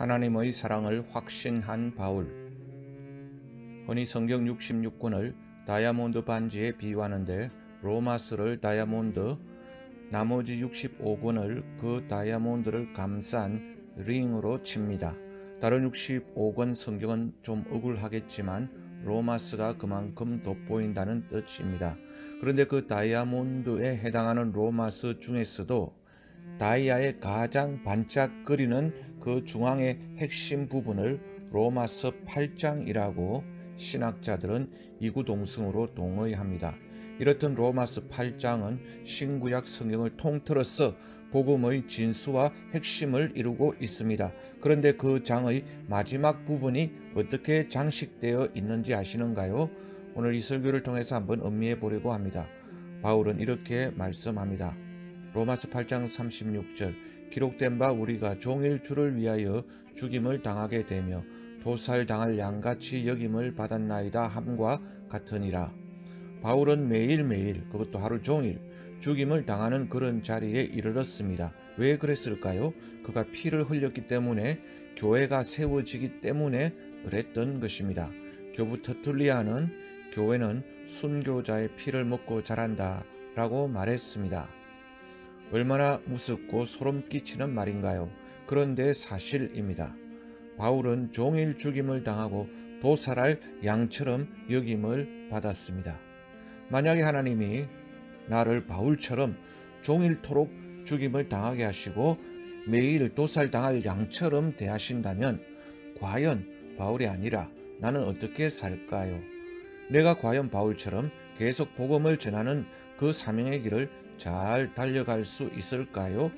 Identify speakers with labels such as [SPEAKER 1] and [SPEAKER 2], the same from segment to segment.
[SPEAKER 1] 하나님의 사랑을 확신한 바울. 흔히 성경 66권을 다이아몬드 반지에 비유하는데 로마서를 다이아몬드, 나머지 65권을 그 다이아몬드를 감싼 링으로 칩니다. 다른 65권 성경은 좀 억울하겠지만 로마서가 그만큼 돋보인다는 뜻입니다. 그런데 그 다이아몬드에 해당하는 로마서 중에서도 다이아의 가장 반짝거리는 그 중앙의 핵심 부분을 로마서 8장이라고 신학자들은 이구동성으로 동의합니다. 이렇듯 로마서 8장은 신구약 성경을 통틀어서 복음의 진수와 핵심을 이루고 있습니다. 그런데 그 장의 마지막 부분이 어떻게 장식되어 있는지 아시는가요? 오늘 이 설교를 통해서 한번 음미해 보려고 합니다. 바울은 이렇게 말씀합니다. 로마서 8장 36절 기록된 바 우리가 종일 주를 위하여 죽임을 당하게 되며 도살당할 양같이 여김을 받았나이다 함과 같으니라. 바울은 매일매일, 그것도 하루 종일 죽임을 당하는 그런 자리에 이르렀습니다. 왜 그랬을까요? 그가 피를 흘렸기 때문에, 교회가 세워지기 때문에 그랬던 것입니다. 교부 터툴리아는 교회는 순교자의 피를 먹고 자란다 라고 말했습니다. 얼마나 무섭고 소름 끼치는 말인가요? 그런데 사실입니다. 바울은 종일 죽임을 당하고 도살할 양처럼 여김을 받았습니다. 만약에 하나님이 나를 바울처럼 종일토록 죽임을 당하게 하시고 매일 도살당할 양처럼 대하신다면 과연 바울이 아니라 나는 어떻게 살까요? 내가 과연 바울처럼 계속 복음을 전하는 그 사명의 길을 잘 달려갈 수 있을까요?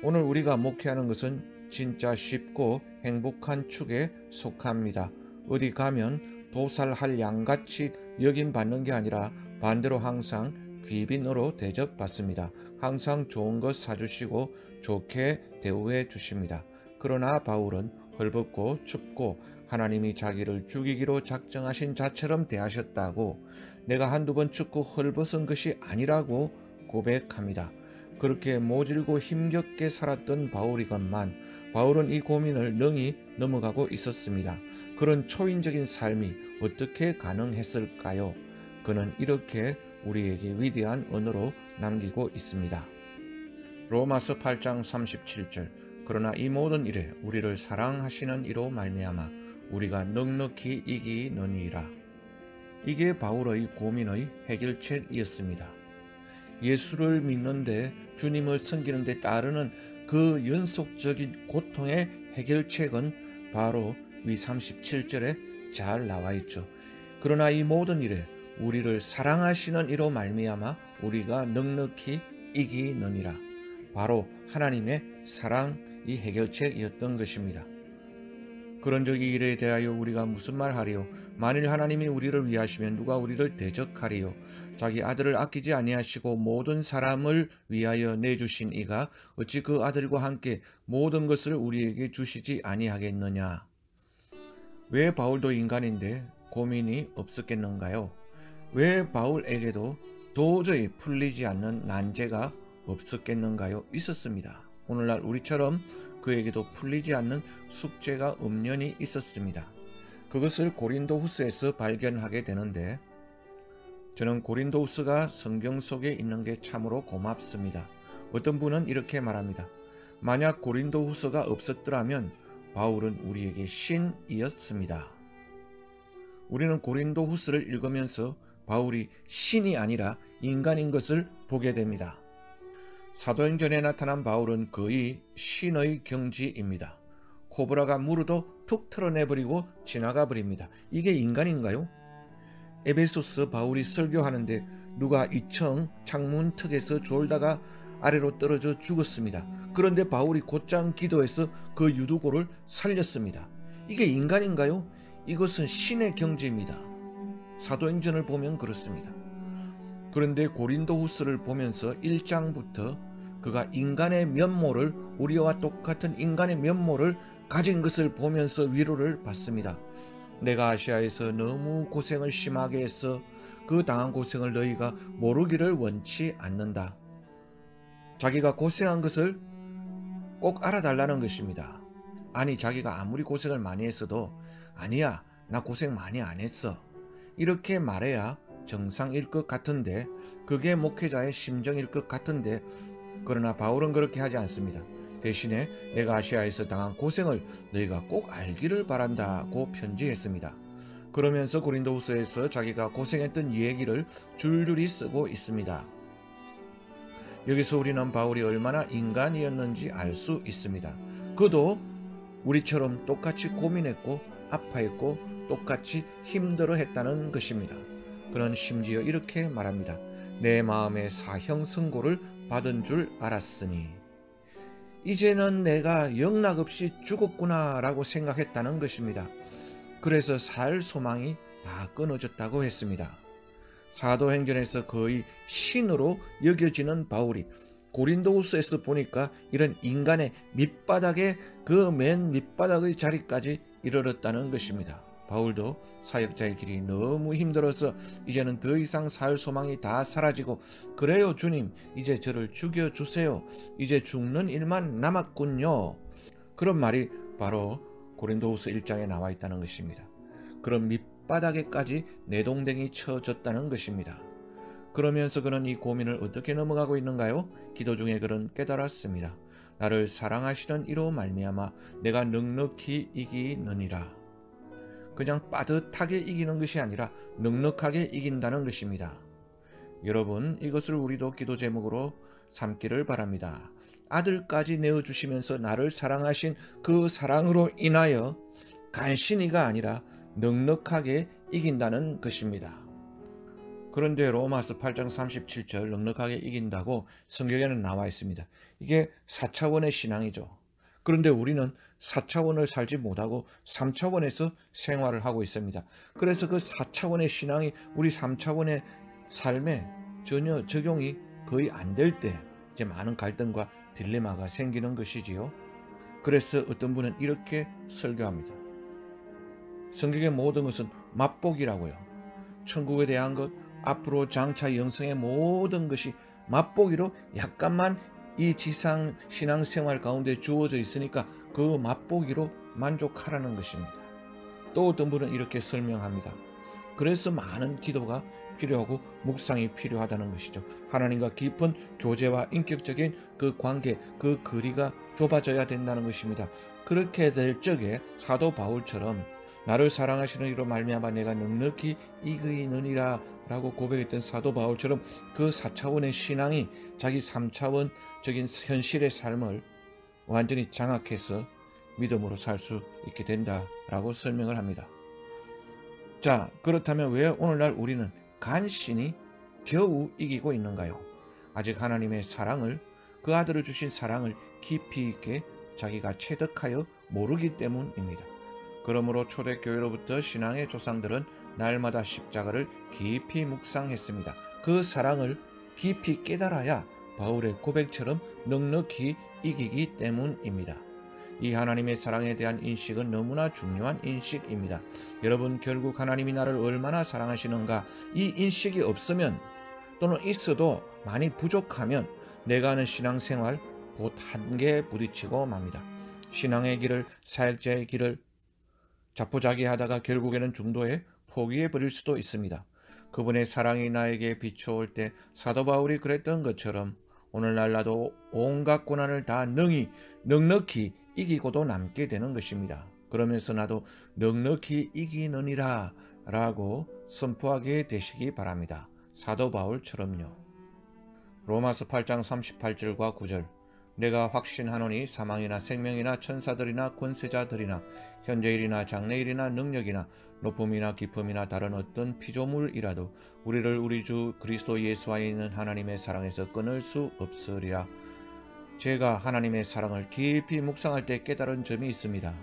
[SPEAKER 1] 오늘 우리가 목회하는 것은 진짜 쉽고 행복한 축에 속합니다. 어디 가면 도살할 양같이 여김받는 게 아니라 반대로 항상 귀빈으로 대접받습니다. 항상 좋은 것 사주시고 좋게 대우해 주십니다. 그러나 바울은 헐벗고 춥고 하나님이 자기를 죽이기로 작정하신 자처럼 대하셨다고, 내가 한두 번 춥고 헐벗은 것이 아니라고 고백합니다. 그렇게 모질고 힘겹게 살았던 바울이건만 바울은 이 고민을 능히 넘어가고 있었습니다. 그런 초인적인 삶이 어떻게 가능했을까요? 그는 이렇게 우리에게 위대한 언어로 남기고 있습니다. 로마서 8장 37절 그러나 이 모든 일에 우리를 사랑하시는 이로 말미암아 우리가 넉넉히 이기느니라. 이게 바울의 고민의 해결책이었습니다. 예수를 믿는데, 주님을 섬기는 데 따르는 그 연속적인 고통의 해결책은 바로 위 37절에 잘 나와 있죠. 그러나 이 모든 일에 우리를 사랑하시는 이로 말미암아 우리가 넉넉히 이기느니라. 바로 하나님의 사랑이 해결책이었던 것입니다. 그런 적이 일에 대하여 우리가 무슨 말 하리요? 만일 하나님이 우리를 위하시면 누가 우리를 대적하리요? 자기 아들을 아끼지 아니하시고 모든 사람을 위하여 내주신 이가 어찌 그 아들과 함께 모든 것을 우리에게 주시지 아니하겠느냐? 왜 바울도 인간인데 고민이 없었겠는가요? 왜 바울에게도 도저히 풀리지 않는 난제가 없었겠는가요? 있었습니다. 오늘날 우리처럼 그에게도 풀리지 않는 숙제가 엄연히 있었습니다. 그것을 고린도후서에서 발견하게 되는데, 저는 고린도후서가 성경 속에 있는 게 참으로 고맙습니다. 어떤 분은 이렇게 말합니다. 만약 고린도후서가 없었더라면 바울은 우리에게 신이었습니다. 우리는 고린도후서를 읽으면서 바울이 신이 아니라 인간인 것을 보게 됩니다. 사도행전에 나타난 바울은 거의 신의 경지입니다. 코브라가 물어도 툭 털어내버리고 지나가 버립니다. 이게 인간인가요? 에베소서 바울이 설교하는데 누가 2층 창문턱에서 졸다가 아래로 떨어져 죽었습니다. 그런데 바울이 곧장 기도해서 그 유두고를 살렸습니다. 이게 인간인가요? 이것은 신의 경지입니다. 사도행전을 보면 그렇습니다. 그런데 고린도후서를 보면서 1장부터 그가 인간의 면모를, 우리와 똑같은 인간의 면모를 가진 것을 보면서 위로를 받습니다. 내가 아시아에서 너무 고생을 심하게 해서 그 당한 고생을 너희가 모르기를 원치 않는다. 자기가 고생한 것을 꼭 알아달라는 것입니다. 아니 자기가 아무리 고생을 많이 했어도 아니야 나 고생 많이 안 했어 이렇게 말해야 정상일 것 같은데 그게 목회자의 심정일 것 같은데 그러나 바울은 그렇게 하지 않습니다. 대신에 내가 아시아에서 당한 고생을 너희가 꼭 알기를 바란다고 편지했습니다. 그러면서 고린도후서에서 자기가 고생했던 얘기를 줄줄이 쓰고 있습니다. 여기서 우리는 바울이 얼마나 인간이었는지 알 수 있습니다. 그도 우리처럼 똑같이 고민했고 아파했고 똑같이 힘들어했다는 것입니다. 그는 심지어 이렇게 말합니다. 내 마음에 사형 선고를 받은 줄 알았으니 이제는 내가 영락없이 죽었구나 라고 생각했다는 것입니다. 그래서 살 소망이 다 끊어졌다고 했습니다. 사도행전에서 거의 신으로 여겨지는 바울이 고린도후서에서 보니까 이런 인간의 밑바닥에 그 맨 밑바닥의 자리까지 이르렀다는 것입니다. 바울도 사역자의 길이 너무 힘들어서 이제는 더 이상 살 소망이 다 사라지고 그래요 주님 이제 저를 죽여주세요. 이제 죽는 일만 남았군요. 그런 말이 바로 고린도후서 1장에 나와 있다는 것입니다. 그런 밑바닥에까지 내동댕이 쳐졌다는 것입니다. 그러면서 그는 이 고민을 어떻게 넘어가고 있는가요? 기도 중에 그는 깨달았습니다. 나를 사랑하시는 이로 말미암아 내가 넉넉히 이기느니라. 그냥 빠듯하게 이기는 것이 아니라 넉넉하게 이긴다는 것입니다. 여러분 이것을 우리도 기도 제목으로 삼기를 바랍니다. 아들까지 내어주시면서 나를 사랑하신 그 사랑으로 인하여 간신히가 아니라 넉넉하게 이긴다는 것입니다. 그런데 로마서 8장 37절 넉넉하게 이긴다고 성경에는 나와 있습니다. 이게 4차원의 신앙이죠. 그런데 우리는 4차원을 살지 못하고 3차원에서 생활을 하고 있습니다. 그래서 그 4차원의 신앙이 우리 3차원의 삶에 전혀 적용이 거의 안 될 때 이제 많은 갈등과 딜레마가 생기는 것이지요. 그래서 어떤 분은 이렇게 설교합니다. 성경의 모든 것은 맛보기라고요. 천국에 대한 것, 앞으로 장차 영생의 모든 것이 맛보기로 약간만 이 지상 신앙생활 가운데 주어져 있으니까 그 맛보기로 만족하라는 것입니다. 또 어떤 분은 이렇게 설명합니다. 그래서 많은 기도가 필요하고 묵상이 필요하다는 것이죠. 하나님과 깊은 교제와 인격적인 그 관계, 그 거리가 좁아져야 된다는 것입니다. 그렇게 될 적에 사도 바울처럼 나를 사랑하시는 이로 말미암아 내가 넉넉히 이기느니라 라고 고백했던 사도 바울처럼 그 4차원의 신앙이 자기 3차원적인 현실의 삶을 완전히 장악해서 믿음으로 살 수 있게 된다라고 설명을 합니다. 자, 그렇다면 왜 오늘날 우리는 간신히 겨우 이기고 있는가요? 아직 하나님의 사랑을, 그 아들을 주신 사랑을 깊이 있게 자기가 체득하여 모르기 때문입니다. 그러므로 초대교회로부터 신앙의 조상들은 날마다 십자가를 깊이 묵상했습니다. 그 사랑을 깊이 깨달아야 바울의 고백처럼 넉넉히 이기기 때문입니다. 이 하나님의 사랑에 대한 인식은 너무나 중요한 인식입니다. 여러분 결국 하나님이 나를 얼마나 사랑하시는가 이 인식이 없으면 또는 있어도 많이 부족하면 내가 하는 신앙생활 곧 한계에 부딪히고 맙니다. 신앙의 길을 사역자의 길을 자포자기하다가 결국에는 중도에 포기해버릴 수도 있습니다. 그분의 사랑이 나에게 비추어올 때 사도 바울이 그랬던 것처럼 오늘날 나도 온갖 고난을 다 넉넉히 이기고도 남게 되는 것입니다. 그러면서 나도 넉넉히 이기느니라 라고 선포하게 되시기 바랍니다. 사도 바울처럼요. 로마서 8장 38절과 9절 내가 확신하노니 사망이나 생명이나 천사들이나 권세자들이나 현재일이나 장래일이나 능력이나 높음이나 깊음이나 다른 어떤 피조물이라도 우리를 우리 주 그리스도 예수 안에 있는 하나님의 사랑에서 끊을 수 없으리라. 제가 하나님의 사랑을 깊이 묵상할 때 깨달은 점이 있습니다.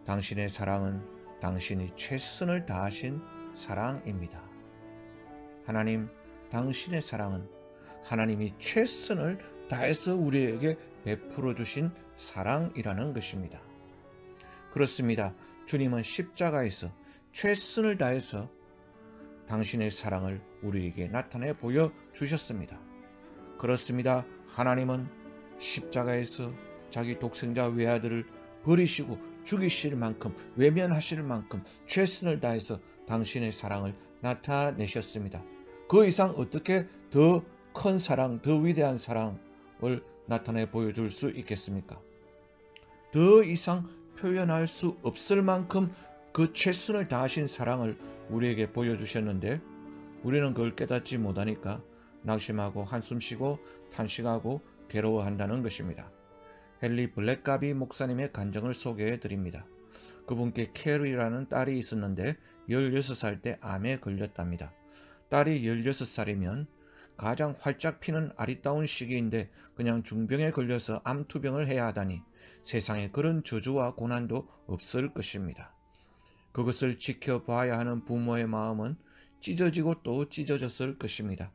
[SPEAKER 1] 당신의 사랑은 당신이 최선을 다하신 사랑입니다. 하나님, 당신의 사랑은 하나님이 최선을 다해서 우리에게 베풀어 주신 사랑이라는 것입니다. 그렇습니다. 주님은 십자가에서 최선을 다해서 당신의 사랑을 우리에게 나타내 보여주셨습니다. 그렇습니다. 하나님은 십자가에서 자기 독생자 외아들을 버리시고 죽이실 만큼, 외면하실 만큼 최선을 다해서 당신의 사랑을 나타내셨습니다. 그 이상 어떻게 더 큰 사랑, 더 위대한 사랑을 나타내 보여줄 수 있겠습니까? 더 이상 표현할 수 없을 만큼 그 최선을 다하신 사랑을 우리에게 보여주셨는데 우리는 그걸 깨닫지 못하니까 낙심하고 한숨 쉬고 탄식하고 괴로워한다는 것입니다. 헨리 블랙가비 목사님의 간증을 소개해 드립니다. 그분께 캐리라는 딸이 있었는데 16살 때 암에 걸렸답니다. 딸이 16살이면 가장 활짝 피는 아리따운 시기인데 그냥 중병에 걸려서 암투병을 해야 하다니 세상에 그런 저주와 고난도 없을 것입니다. 그것을 지켜봐야 하는 부모의 마음은 찢어지고 또 찢어졌을 것입니다.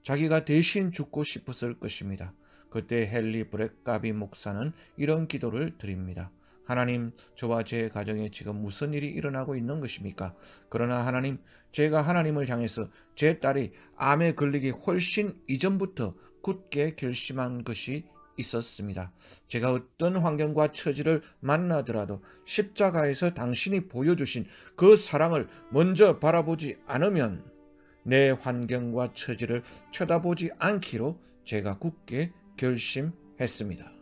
[SPEAKER 1] 자기가 대신 죽고 싶었을 것입니다. 그때 헨리 블랙가비 목사는 이런 기도를 드립니다. 하나님, 저와 제 가정에 지금 무슨 일이 일어나고 있는 것입니까? 그러나 하나님, 제가 하나님을 향해서 제 딸이 암에 걸리기 훨씬 이전부터 굳게 결심한 것이 있었습니다. 제가 어떤 환경과 처지를 만나더라도 십자가에서 당신이 보여주신 그 사랑을 먼저 바라보지 않으면 내 환경과 처지를 쳐다보지 않기로 제가 굳게 결심했습니다.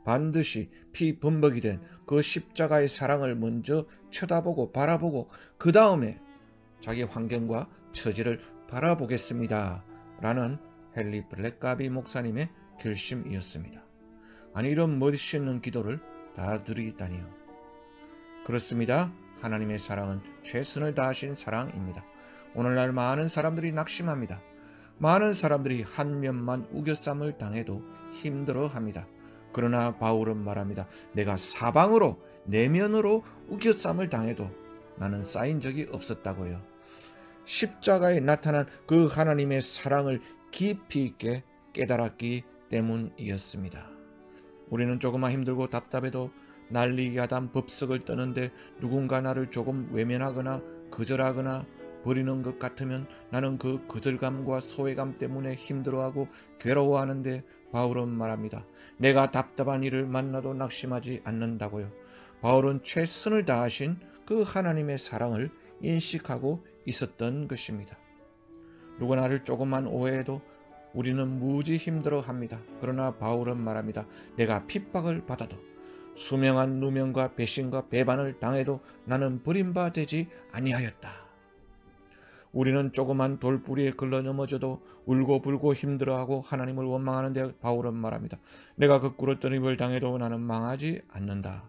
[SPEAKER 1] 반드시 피 범벅이 된 그 십자가의 사랑을 먼저 쳐다보고 바라보고 그 다음에 자기 환경과 처지를 바라보겠습니다. 라는 헨리 블랙가비 목사님의 결심이었습니다. 아니, 이런 멋있는 기도를 다 드리다니요. 그렇습니다. 하나님의 사랑은 최선을 다하신 사랑입니다. 오늘날 많은 사람들이 낙심합니다. 많은 사람들이 한 면만 우겨쌈을 당해도 힘들어합니다. 그러나 바울은 말합니다. 내가 사방으로 내면으로 우겨쌈을 당해도 나는 쌓인 적이 없었다고요. 십자가에 나타난 그 하나님의 사랑을 깊이 있게 깨달았기 때문이었습니다. 우리는 조금만 힘들고 답답해도 난리야단 법석을 떠는데 누군가 나를 조금 외면하거나 거절하거나 버리는 것 같으면 나는 그 거절감과 소외감 때문에 힘들어하고 괴로워하는데 바울은 말합니다. 내가 답답한 일을 만나도 낙심하지 않는다고요. 바울은 최선을 다하신 그 하나님의 사랑을 인식하고 있었던 것입니다. 누가 나를 조금만 오해해도 우리는 무지 힘들어합니다. 그러나 바울은 말합니다. 내가 핍박을 받아도 수명한 누명과 배신과 배반을 당해도 나는 버림받지 아니하였다. 우리는 조그만 돌뿌리에 걸러 넘어져도 울고불고 힘들어하고 하나님을 원망하는데 바울은 말합니다. 내가 거꾸로 떠림을 당해도 나는 망하지 않는다.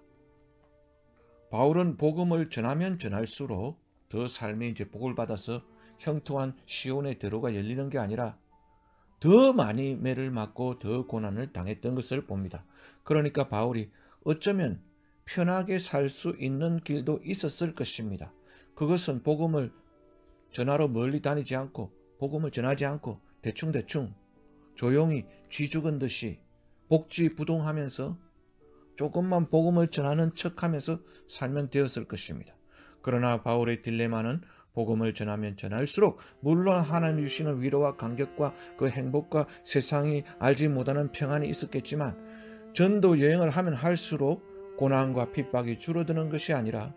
[SPEAKER 1] 바울은 복음을 전하면 전할수록 더 삶이 이제 복을 받아서 형통한 시온의 대로가 열리는 게 아니라 더 많이 매를 맞고 더 고난을 당했던 것을 봅니다. 그러니까 바울이 어쩌면 편하게 살 수 있는 길도 있었을 것입니다. 그것은 복음을 전하러 멀리 다니지 않고 복음을 전하지 않고 대충대충 조용히 쥐 죽은 듯이 복지부동하면서 조금만 복음을 전하는 척하면서 살면 되었을 것입니다. 그러나 바울의 딜레마는 복음을 전하면 전할수록 물론 하나님 주시는 위로와 감격과 그 행복과 세상이 알지 못하는 평안이 있었겠지만 전도 여행을 하면 할수록 고난과 핍박이 줄어드는 것이 아니라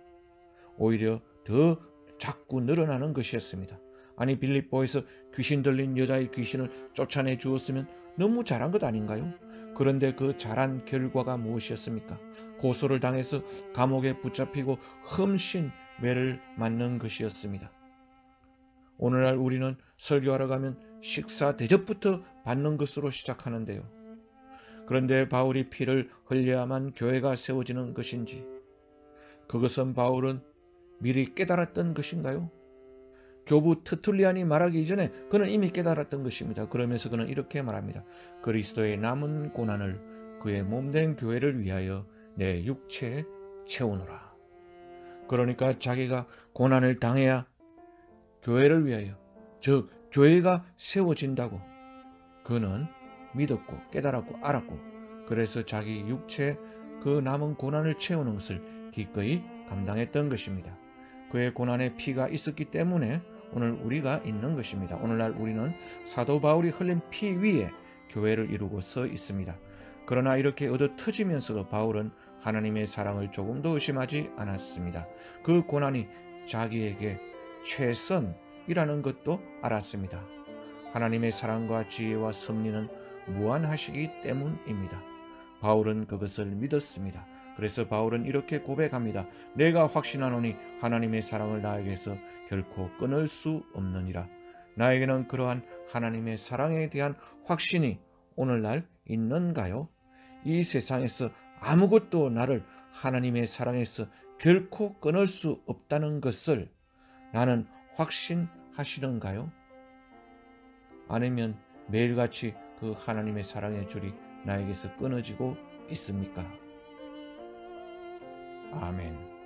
[SPEAKER 1] 오히려 더 자꾸 늘어나는 것이었습니다. 아니, 빌립보에서 귀신 들린 여자의 귀신을 쫓아내 주었으면 너무 잘한 것 아닌가요? 그런데 그 잘한 결과가 무엇이었습니까? 고소를 당해서 감옥에 붙잡히고 흠신 매를 맞는 것이었습니다. 오늘날 우리는 설교하러 가면 식사 대접부터 받는 것으로 시작하는데요. 그런데 바울이 피를 흘려야만 교회가 세워지는 것인지, 그것은 바울은 미리 깨달았던 것인가요? 교부 트툴리안이 말하기 이전에 그는 이미 깨달았던 것입니다. 그러면서 그는 이렇게 말합니다. 그리스도의 남은 고난을 그의 몸된 교회를 위하여 내 육체에 채우노라. 그러니까 자기가 고난을 당해야 교회를 위하여, 즉 교회가 세워진다고 그는 믿었고 깨달았고 알았고, 그래서 자기 육체에 그 남은 고난을 채우는 것을 기꺼이 감당했던 것입니다. 그의 고난에 피가 있었기 때문에 오늘 우리가 있는 것입니다. 오늘날 우리는 사도 바울이 흘린 피 위에 교회를 이루고 서 있습니다. 그러나 이렇게 얻어 터지면서도 바울은 하나님의 사랑을 조금도 의심하지 않았습니다. 그 고난이 자기에게 최선이라는 것도 알았습니다. 하나님의 사랑과 지혜와 섭리는 무한하시기 때문입니다. 바울은 그것을 믿었습니다. 그래서 바울은 이렇게 고백합니다. 내가 확신하노니 하나님의 사랑을 나에게서 결코 끊을 수 없느니라. 나에게는 그러한 하나님의 사랑에 대한 확신이 오늘날 있는가요? 이 세상에서 아무것도 나를 하나님의 사랑에서 결코 끊을 수 없다는 것을 나는 확신하시는가요? 아니면 매일같이 그 하나님의 사랑의 줄이 나에게서 끊어지고 있습니까? 아멘.